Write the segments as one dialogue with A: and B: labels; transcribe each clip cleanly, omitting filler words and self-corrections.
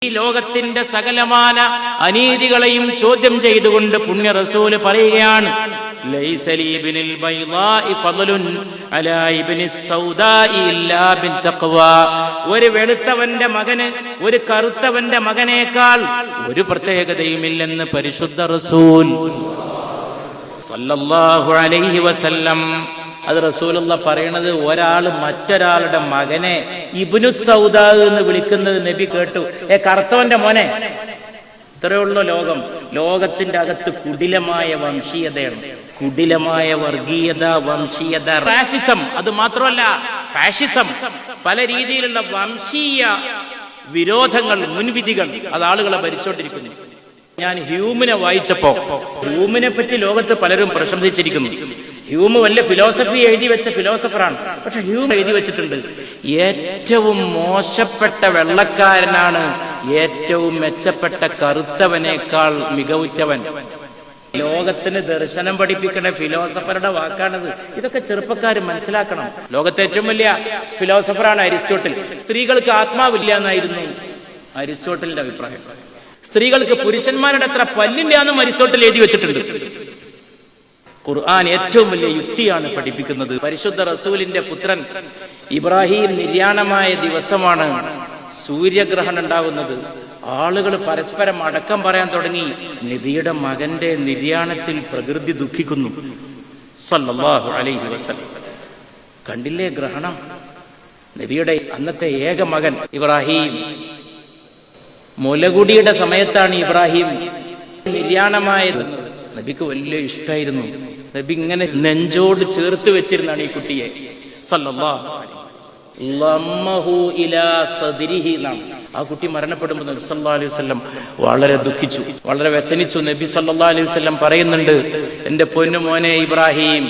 A: ഈ ലോകത്തിന്റെ സകലമാന അനീതികളെയും ചോദ്യം ചെയ്തുകൊണ്ട് പുണ്യ റസൂല് പറയുകയാണ്, ലൈസ ലീ ബിനിൽ ബൈളാഇ ഫളലുൻ അലാ ഇബ്നിസ് സൗദാഇ ഇല്ലാ ബിത്തഖ്വാ. ഒരു വെളുത്തവന്റെ മകന് ഒരു കറുത്തവന്റെ മകനേക്കാൾ ഒരു പ്രത്യേകതയുമില്ലെന്ന് പരിശുദ്ധ റസൂൽ സല്ലല്ലാഹു അലൈഹി വസല്ലം. അത് റസൂലുള്ള പറയണത്, ഒരാള് മറ്റൊരാളുടെ മകനെ ഇബ്നു സൗദാ എന്ന് വിളിക്കുന്നത് നബി കേട്ടു. കറുത്തവന്റെ മോനെ. ഇത്രയുള്ള ലോകം. ലോകത്തിന്റെ അകത്ത് കുടിലമായ വംശീയതയാണ്, കുടിലമായ വർഗീയത, വംശീയത, ഫാഷിസം. അത് മാത്രമല്ല, ഫാഷിസം, പല രീതിയിലുള്ള വംശീയ വിരോധങ്ങൾ, മുൻവിധികൾ, അത് ആളുകളെ ഭരിച്ചോണ്ടിരിക്കുന്നു. ഞാൻ ഹ്യൂമിനെ വായിച്ചപ്പോ, ഹ്യൂമിനെ പറ്റി ലോകത്ത് പലരും പ്രശംസിച്ചിരിക്കുന്നു. ഹ്യൂമ് വല്ല ഫിലോസഫി എഴുതി വെച്ച ഫിലോസഫറാണ്. പക്ഷെ ഹ്യൂം എഴുതി വെച്ചിട്ടുണ്ട്, ഏറ്റവും മോശപ്പെട്ട വെള്ളക്കാരനാണ് ഏറ്റവും മെച്ചപ്പെട്ട കറുത്തവനേക്കാൾ മികവുറ്റവൻ. ലോകത്തിന് ദർശനം പഠിപ്പിക്കുന്ന ഫിലോസഫറുടെ വാക്കാണത്. ഇതൊക്കെ ചെറുപ്പക്കാർ മനസ്സിലാക്കണം. ലോകത്തെ ഏറ്റവും വലിയ ഫിലോസഫറാണ് അരിസ്റ്റോട്ടിൽ. സ്ത്രീകൾക്ക് ആത്മാവില്ല എന്നായിരുന്നു അരിസ്റ്റോട്ടലിന്റെ അഭിപ്രായം. സ്ത്രീകൾക്ക് പുരുഷന്മാരുടെ അത്ര പല്ലില്ല എന്നും അരിസ്റ്റോട്ടിൽ എഴുതി വെച്ചിട്ടുണ്ട്. ഖുർആൻ ഏറ്റവും വലിയ യുക്തിയാണ് പഠിപ്പിക്കുന്നത്. പരിശുദ്ധ റസൂലിന്റെ പുത്രൻ ഇബ്രാഹിം നിര്യാണമായ ദിവസമാണ് സൂര്യഗ്രഹണം ഉണ്ടാകുന്നത്. ആളുകൾ പരസ്പരം അടക്കം പറയാൻ തുടങ്ങി. നബിയുടെ മകന്റെ നിര്യാണത്തിൽ പ്രകൃതി ദുഃഖിക്കുന്നു സല്ലല്ലാഹു അലൈഹി വസല്ലം. കണ്ടില്ലേ ഗ്രഹണം? നബിയുടെ അന്നത്തെ ഏക മകൻ ഇബ്രാഹിം. മുലകുടിയുടെ സമയത്താണ് ഇബ്രാഹിം നിര്യാണമായത്. നബിക്ക് വലിയ ഇഷ്ടമായിരുന്നു. നബി ഇങ്ങനെ നെഞ്ചോട് ചേർത്ത് വെച്ചിരുന്നാണ് ഈ കുട്ടിയെ സല്ലല്ലാഹു ഇലാ സദ്രിഹി. ആ കുട്ടി മരണപ്പെടുമ്പോൾ നബി സല്ലല്ലാഹു അലൈഹി വസല്ലം വളരെ ദുഃഖിച്ചു, വളരെ വ്യസനിച്ചു. നബി സല്ലല്ലാഹു അലൈഹി വസല്ലം പറയുന്നുണ്ട്, എന്റെ പൊന്നു മോനെ ഇബ്രാഹിം,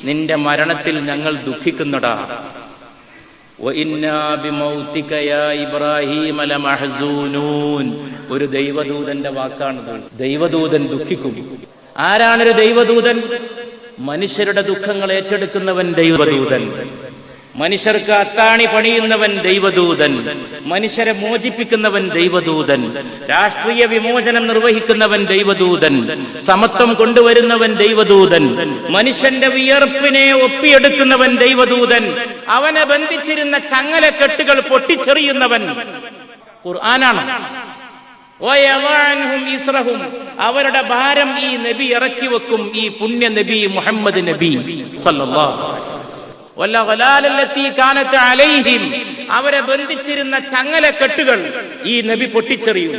A: നിന്റെ മരണത്തിൽ ഞങ്ങൾ ദുഃഖിക്കുന്നടാ. ഒരു ദൈവദൂതന്റെ വാക്കാണത്. ദൈവദൂതൻ ദുഃഖിക്കും. ആരാണൊരു ദൈവദൂതൻ? മനുഷ്യരുടെ ദുഃഖങ്ങൾ ഏറ്റെടുക്കുന്നവൻ ദൈവദൂതൻ. മനുഷ്യർക്ക് അത്താണി പണിയുന്നവൻ ദൈവദൂതൻ. മനുഷ്യരെ മോചിപ്പിക്കുന്നവൻ ദൈവദൂതൻ. രാഷ്ട്രീയ വിമോചനം നിർവഹിക്കുന്നവൻ ദൈവദൂതൻ. സമത്വം കൊണ്ടുവരുന്നവൻ ദൈവദൂതൻ. മനുഷ്യന്റെ വിയർപ്പിനെ ഒപ്പിയെടുക്കുന്നവൻ ദൈവദൂതൻ. അവനെ ബന്ധിച്ചിരുന്ന ചങ്ങലക്കെട്ടുകൾ പൊട്ടിച്ചെറിയുന്നവൻ ഖുർആനാണ്. അവരുടെ ഭാരം ഈ നബി ഇറക്കി വെക്കും. ഈ പുണ്യ നബി മുഹമ്മദ് നബി സല്ലല്ലാഹു അലൈഹി. അവരെ ബന്ധിച്ചിരുന്ന ചങ്ങലക്കെട്ടുകൾ ഈ നബി പൊട്ടിച്ചെറിയും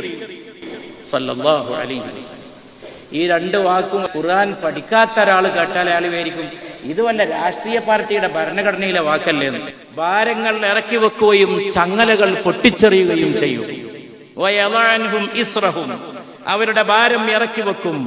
A: സല്ലല്ലാഹു അലൈഹി വസല്ലം. ഈ രണ്ട് വാക്കും ഖുർആൻ പഠിക്കാത്ത ഒരാൾ കേട്ടാൽ അയാൾ വിചാരിക്കും ഇത് വല്ല രാഷ്ട്രീയ പാർട്ടിയുടെ ഭരണഘടനയിലെ വാക്കല്ലേ. ഭാരങ്ങൾ ഇറക്കി വെക്കുകയും ചങ്ങലകൾ പൊട്ടിച്ചെറിയുകയും ചെയ്യും. അവരുടെ ഭാരം ഇറക്കി വെക്കും.